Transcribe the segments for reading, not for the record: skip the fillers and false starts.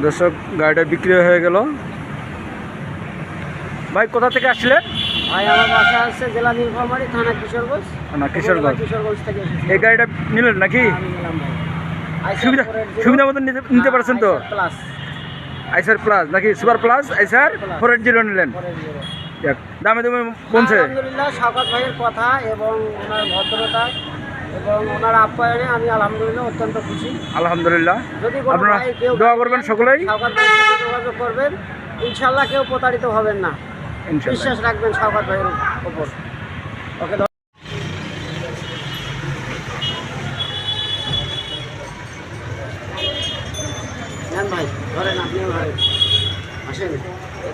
দর্শক গাড়িটা বিক্রি হয়ে গেল। ভাই কোথা থেকে আসছিলেন? ভাই আমার বাসা আছে জেলা নীলফামারী, থানা কিশোরগঞ্জ। কিশোরগঞ্জ থেকে এসেছি। এই গাড়িটা নিলেন নাকি? আমি নিলাম ভাই। সুবিধা মতো নিতে পারছেন তো? প্লাস আইসার প্লাস নাকি সুপার প্লাস আইসার 480 নিলেন? দামে দামে পৌঁছে আলহামদুলিল্লাহ, শওকত ভাইয়ের কথা এবং ওনার ভদ্রতা এবং ওনার আপ্যায়নে আমি আলহামদুলিল্লাহ অত্যন্ত খুশি। আলহামদুলিল্লাহ। যদি আপনারা দোয়া করবেন সকলেই। শওকত ভাইয়ের সাথে যোগাযোগ করবেন, ইনশাল্লাহ কেউ প্রতারিত হবেন না। বিশ্বাস রাখবেন শওকত ভাইয়ের উপর। ওকে নেন ভাই, ধরেন আপনিও ধরেন, আসেন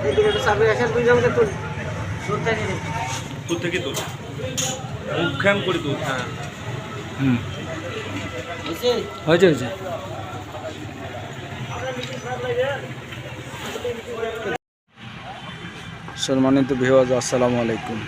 এদিকে একটু চাপে আসেন, দুইজনকে তুল থেকে তুল মুখ্যাম করে তুল। হ্যাঁ হয়েছে। সম্মানিত ভিউয়ার্স, আসসালামু আলাইকুম।